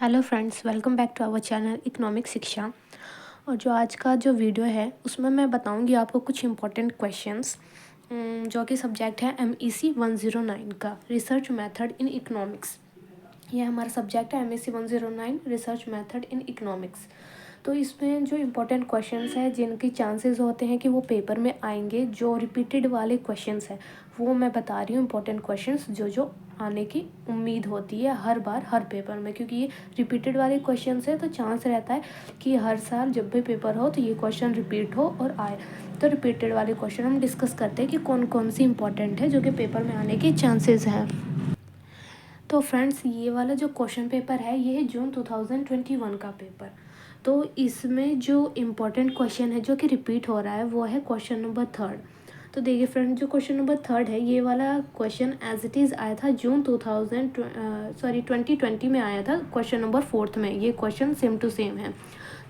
Hello friends, welcome back to our channel economic Shiksha. और जो आज का जो वीडियो है उसमें मैं बताऊंगी आपको कुछ इम्पोर्टेंट क्वेश्चंस जो कि सब्जेक्ट है MEC 109 का रिसर्च मेथड इन इकोनॉमिक्स। ये हमारा सब्जेक्ट है MEC 109 research method in economics. तो इसमें जो इम्पोर्टेंट क्वेश्चंस है जिनकी चांसेस होते हैं कि वो पेपर में आएंगे, जो रिपीटेड वाले क्वेश्चंस है वो मैं बता रही हूँ। इम्पोर्टेंट क्वेश्चंस जो आने की उम्मीद होती है हर बार हर पेपर में, क्योंकि ये रिपीटेड वाले क्वेश्चंस है तो चांस रहता है कि हर साल जब भी पेपर हो तो ये क्वेश्चन रिपीट हो और आए। तो रिपीटेड वाले क्वेश्चन हम डिस्कस करते हैं कि कौन कौन सी इंपॉर्टेंट है जो कि पेपर में आने के चांसेस हैं। तो फ्रेंड्स, ये वाला जो क्वेश्चन पेपर है ये है जून 2021 का पेपर। तो इसमें जो इम्पोर्टेंट क्वेश्चन है जो कि रिपीट हो रहा है वो है क्वेश्चन नंबर 3। तो देखिए फ्रेंड्स, जो क्वेश्चन नंबर 3 है ये वाला क्वेश्चन एज इट इज़ आया था जून 2020 में आया था क्वेश्चन नंबर 4 में। ये क्वेश्चन सेम टू सेम है,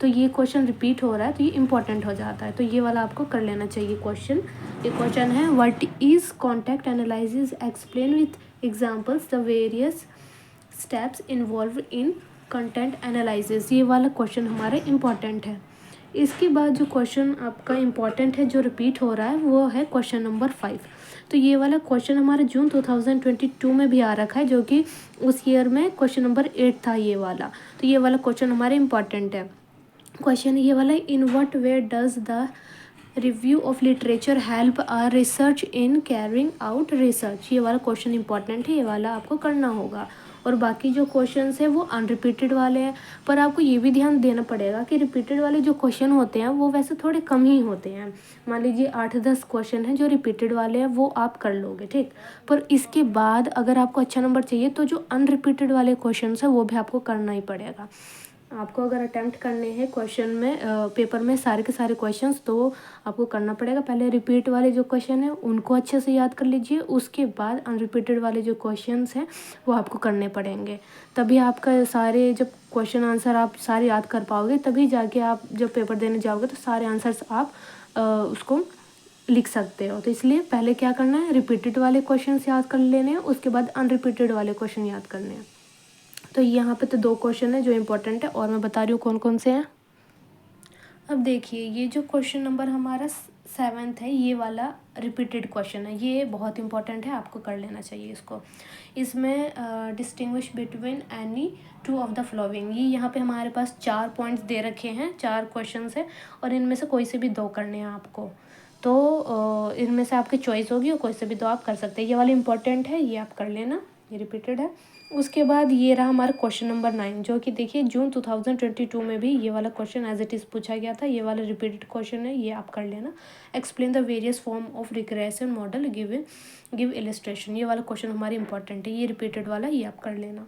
तो ये क्वेश्चन रिपीट हो रहा है तो ये इंपॉर्टेंट हो जाता है, तो ये वाला आपको कर लेना चाहिए क्वेश्चन। ये क्वेश्चन है what is contact analysis, explain with examples the various steps involve in content analysis. ये वाला क्वेश्चन हमारे इम्पॉर्टेंट है। इसके बाद जो क्वेश्चन आपका इम्पॉर्टेंट है जो रिपीट हो रहा है वो है क्वेश्चन नंबर 5। तो ये वाला क्वेश्चन हमारे जून 2022 में भी आ रखा है, जो कि उस ईयर में क्वेश्चन नंबर 8 था ये वाला। तो ये वाला क्वेश्चन हमारे इम्पॉर्टेंट है। क्वेश्चन ये वाला, in what way does the review of literature help our research in carrying out research. ये वाला क्वेश्चन इंपॉर्टेंट है, ये वाला आपको करना होगा। और बाकी जो क्वेश्चंस है वो अनरिपीटेड वाले हैं, पर आपको ये भी ध्यान देना पड़ेगा कि रिपीटेड वाले जो क्वेश्चन होते हैं वो वैसे थोड़े कम ही होते हैं। मान लीजिए 8-10 क्वेश्चन हैं जो रिपीटेड वाले हैं, वो आप कर लोगे, ठीक। पर इसके बाद अगर आपको अच्छा नंबर चाहिए तो जो अनरिपीटेड वाले क्वेश्चन है वो भी आपको करना ही पड़ेगा। आपको अगर अटेम्प्ट करने हैं क्वेश्चन में पेपर में सारे के सारे क्वेश्चंस, तो आपको करना पड़ेगा पहले रिपीट वाले जो क्वेश्चन हैं उनको अच्छे से याद कर लीजिए। उसके बाद अनरिपीटेड वाले जो क्वेश्चंस हैं वो आपको करने पड़ेंगे, तभी आपका सारे जब क्वेश्चन आंसर आप सारे याद कर पाओगे, तभी जाके आप जब पेपर देने जाओगे तो सारे आंसर्स आप उसको लिख सकते हो। तो इसलिए पहले क्या करना है, रिपीटेड वाले क्वेश्चन याद कर लेने हैं, उसके बाद अनरिपीटेड वाले क्वेश्चन याद करने हैं। तो यहाँ पे तो 2 क्वेश्चन है जो इम्पोर्टेंट है और मैं बता रही हूँ कौन कौन से हैं। अब देखिए, ये जो क्वेश्चन नंबर हमारा 7 है ये वाला रिपीटेड क्वेश्चन है, ये बहुत इंपॉर्टेंट है, आपको कर लेना चाहिए इसको। इसमें distinguish between any 2 of the following, ये यहाँ पे हमारे पास 4 पॉइंट्स दे रखे हैं, 4 क्वेश्चंस है और इनमें से कोई से भी 2 करने हैं आपको। तो इनमें से आपकी चॉइस होगी और कोई से भी 2 आप कर सकते हैं। ये वाला इंपॉर्टेंट है, ये आप कर लेना, ये रिपीटेड है। उसके बाद ये रहा हमारा क्वेश्चन नंबर 9, जो कि देखिए जून 2022 में भी ये वाला क्वेश्चन एज इट इज़ पूछा गया था। ये वाला रिपीटेड क्वेश्चन है, ये आप कर लेना। Explain the various form of regression model, give illustration. ये वाला क्वेश्चन हमारे इंपॉर्टेंट है, ये रिपीटेड वाला, ये आप कर लेना।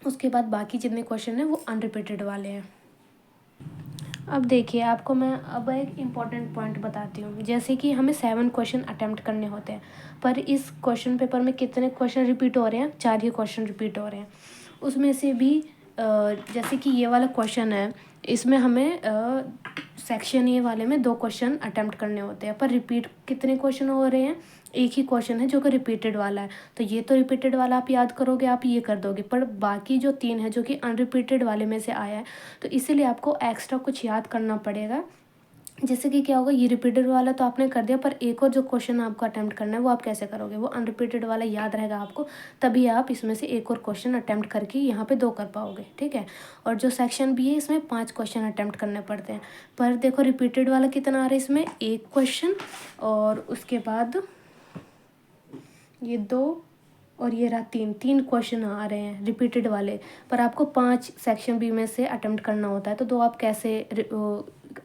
उसके बाद बाकी जितने क्वेश्चन हैं वो अनरिपीटेड वाले हैं। अब देखिए, आपको मैं अब एक इम्पॉर्टेंट पॉइंट बताती हूँ। जैसे कि हमें 7 क्वेश्चन अटेम्प्ट करने होते हैं, पर इस क्वेश्चन पेपर में कितने क्वेश्चन रिपीट हो रहे हैं, 4 ही क्वेश्चन रिपीट हो रहे हैं। उसमें से भी जैसे कि ये वाला क्वेश्चन है, इसमें हमें सेक्शन ए वाले में 2 क्वेश्चन अटेम्प्ट करने होते हैं, पर रिपीट कितने क्वेश्चन हो रहे हैं, एक ही क्वेश्चन है जो कि रिपीटेड वाला है। तो ये तो रिपीटेड वाला आप याद करोगे, आप ये कर दोगे, पर बाकी जो 3 है जो कि अनरिपीटेड वाले में से आया है, तो इसीलिए आपको एक्स्ट्रा कुछ याद करना पड़ेगा। जैसे कि क्या होगा, ये रिपीटेड वाला तो आपने कर दिया, पर एक और जो क्वेश्चन आपको अटेम्प्ट करना है वो आप कैसे करोगे, वो अनरिपीटेड वाला याद रहेगा आपको, तभी आप इसमें से एक और क्वेश्चन अटेम्प्ट करके यहाँ पे 2 कर पाओगे, ठीक है। और जो सेक्शन बी है इसमें 5 क्वेश्चन अटेम्प्ट करने पड़ते हैं, पर देखो रिपीटेड वाला कितना आ रहा है, इसमें 1 क्वेश्चन और उसके बाद ये 2 और ये रहा 3 क्वेश्चन आ रहे हैं रिपीटेड वाले, पर आपको 5 सेक्शन बी में से अटेम्प्ट करना होता है। तो 2 आप कैसे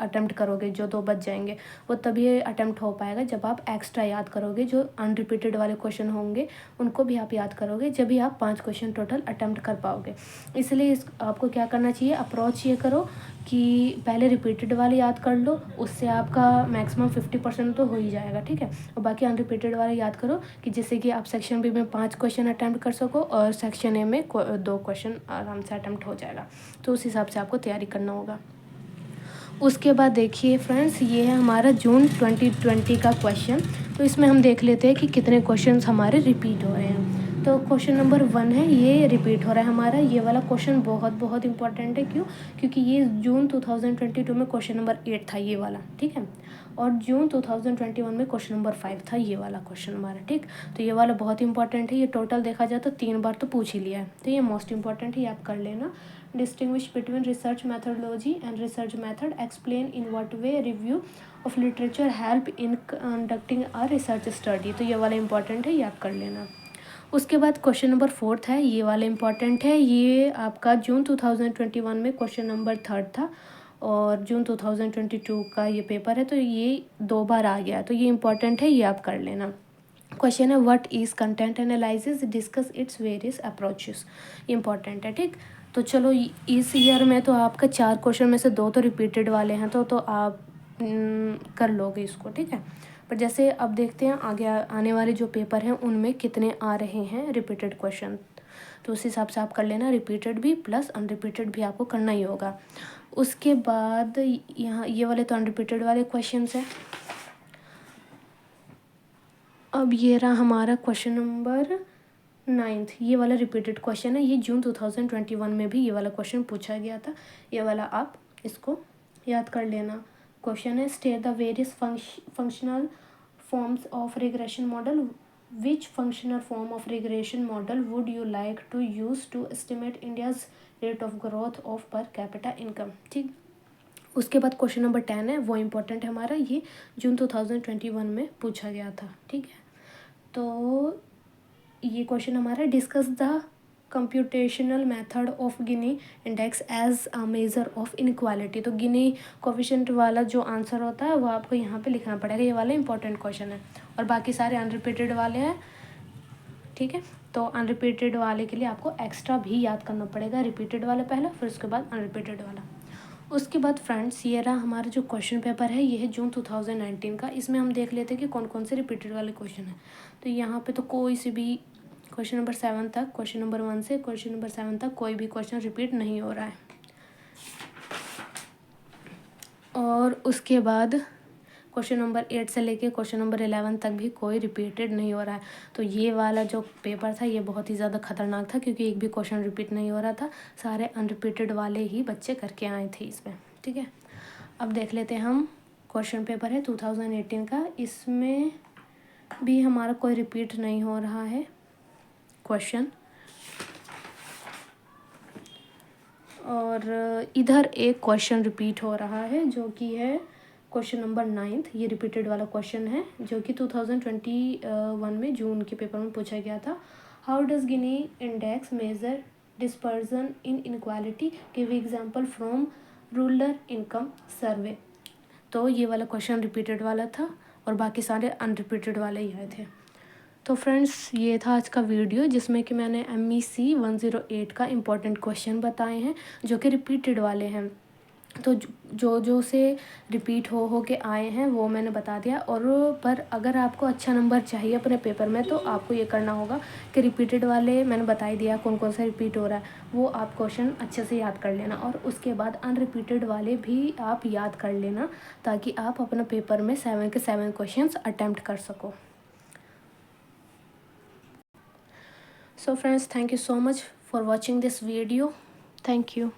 अटेम्प्ट करोगे, जो 2 बच जाएंगे वो तभी अटेम्प्ट हो पाएगा जब आप एक्स्ट्रा याद करोगे। जो अनरिपीटेड वाले क्वेश्चन होंगे उनको भी आप याद करोगे, जब भी आप 5 क्वेश्चन टोटल अटेम्प्ट कर पाओगे। इसलिए आपको क्या करना चाहिए, अप्रोच ये करो कि पहले रिपीटेड वाले याद कर लो, उससे आपका मैक्सिमम 50% तो हो ही जाएगा, ठीक है। और बाकी अनरिपीटेड वाले याद करो कि जैसे कि आप सेक्शन बी में 5 क्वेश्चन अटेम्प्ट कर सको और सेक्शन ए में 2 क्वेश्चन आराम से अटेम्प्ट हो जाएगा। तो उस हिसाब से आपको तैयारी करना होगा। उसके बाद देखिए फ्रेंड्स, ये है हमारा जून 2020 का क्वेश्चन। तो इसमें हम देख लेते हैं कि कितने क्वेश्चंस हमारे रिपीट हो रहे हैं। तो क्वेश्चन नंबर 1 है, ये रिपीट हो रहा है हमारा। ये वाला क्वेश्चन बहुत बहुत इंपॉर्टेंट है। क्यों? क्योंकि ये जून 2022 में क्वेश्चन नंबर 8 था ये वाला, ठीक है। और जून 2021 में क्वेश्चन नंबर 5 था ये वाला क्वेश्चन हमारा, ठीक। तो ये वाला बहुत इंपॉर्टेंट है। ये टोटल देखा जाए तो 3 बार तो पूछ ही लिया है, तो ये मोस्ट इंपॉर्टेंट है, ये आप कर लेना। Distinguish between research methodology and research method, explain in what way, review of literature help in conducting a research study. तो ये वाला इंपॉर्टेंट है, ये आप कर लेना। उसके बाद क्वेश्चन नंबर 4 है, ये वाला इंपॉर्टेंट है। ये आपका जून 2021 में क्वेश्चन नंबर 3 था और जून 2022 का ये पेपर है, तो ये 2 बार आ गया, तो ये इंपॉर्टेंट है, ये आप कर लेना। क्वेश्चन है what is content analysis, discuss its various approaches. Important है, ठीक। तो चलो इस ईयर में तो आपका 4 क्वेश्चन में से 2 तो रिपीटेड वाले हैं, तो आप कर लोगे इसको, ठीक है। पर जैसे अब देखते हैं आगे आने वाले जो पेपर हैं उनमें कितने आ रहे हैं रिपीटेड क्वेश्चन, तो उस हिसाब से आप कर लेना। रिपीटेड भी प्लस अनरिपीटेड भी आपको करना ही होगा। उसके बाद यहाँ ये वाले तो अनरिपीटेड वाले क्वेश्चंस हैं। अब ये रहा हमारा क्वेश्चन नंबर 9, ये वाला रिपीटेड क्वेश्चन है। ये जून 2021 में भी ये वाला क्वेश्चन पूछा गया था, ये वाला आप इसको याद कर लेना। क्वेश्चन है state the various functional forms of regression model, which functional form of regression model would you like to use to estimate India's rate of growth of per capita income, ठीक। उसके बाद क्वेश्चन नंबर 10 है, वो important है हमारा, ये जून 2021 में पूछा गया था, ठीक है। तो ये क्वेश्चन हमारा discuss the computational method of Gini index as a measure of inequality. तो गिनी कोफिशिएंट वाला जो आंसर होता है वो आपको यहाँ पे लिखना पड़ेगा, ये वाला इंपॉर्टेंट क्वेश्चन है। और बाकी सारे अनरिपीटेड वाले हैं, ठीक है। तो अनरिपीटेड वाले के लिए आपको एक्स्ट्रा भी याद करना पड़ेगा, रिपीटेड वाला पहला, फिर उसके बाद अनरिपीटेड वाला। उसके बाद फ्रेंड्स ये रहा हमारा जो क्वेश्चन पेपर है, ये है जून 2019 का। इसमें हम देख लेते हैं कि कौन कौन से रिपीटेड वाले क्वेश्चन हैं। तो यहाँ पे तो कोई से भी क्वेश्चन नंबर 7 तक, क्वेश्चन नंबर 1 से क्वेश्चन नंबर 7 तक कोई भी क्वेश्चन रिपीट नहीं हो रहा है। और उसके बाद क्वेश्चन नंबर 8 से लेके क्वेश्चन नंबर 11 तक भी कोई रिपीटेड नहीं हो रहा है। तो ये वाला जो पेपर था ये बहुत ही ज़्यादा खतरनाक था, क्योंकि एक भी क्वेश्चन रिपीट नहीं हो रहा था, सारे अनरिपीटेड वाले ही बच्चे करके आए थे इसमें, ठीक है। अब देख लेते हैं हम क्वेश्चन पेपर है 2018 का, इसमें भी हमारा कोई रिपीट नहीं हो रहा है क्वेश्चन। और इधर एक क्वेश्चन रिपीट हो रहा है जो कि है क्वेश्चन नंबर 9, ये रिपीटेड वाला क्वेश्चन है जो कि 2021 में जून के पेपर में पूछा गया था। How does Gini index measure dispersion in inequality, give example from rural income survey. तो ये वाला क्वेश्चन रिपीटेड वाला था और बाकी सारे अनरिपीटेड वाले ही आए थे। तो फ्रेंड्स ये था आज का वीडियो जिसमें कि मैंने MEC 108 का इम्पोर्टेंट क्वेश्चन बताए हैं जो कि रिपीटेड वाले हैं। तो जो से रिपीट हो के आए हैं वो मैंने बता दिया। और पर अगर आपको अच्छा नंबर चाहिए अपने पेपर में तो आपको ये करना होगा कि रिपीटेड वाले मैंने बता ही दिया कौन कौन सा रिपीट हो रहा है, वो आप क्वेश्चन अच्छे से याद कर लेना। और उसके बाद अनरिपीटेड वाले भी आप याद कर लेना ताकि आप अपने पेपर में 7 के 7 क्वेश्चन अटैम्प्ट कर सको। So friends, thank you so much for watching this video. Thank you.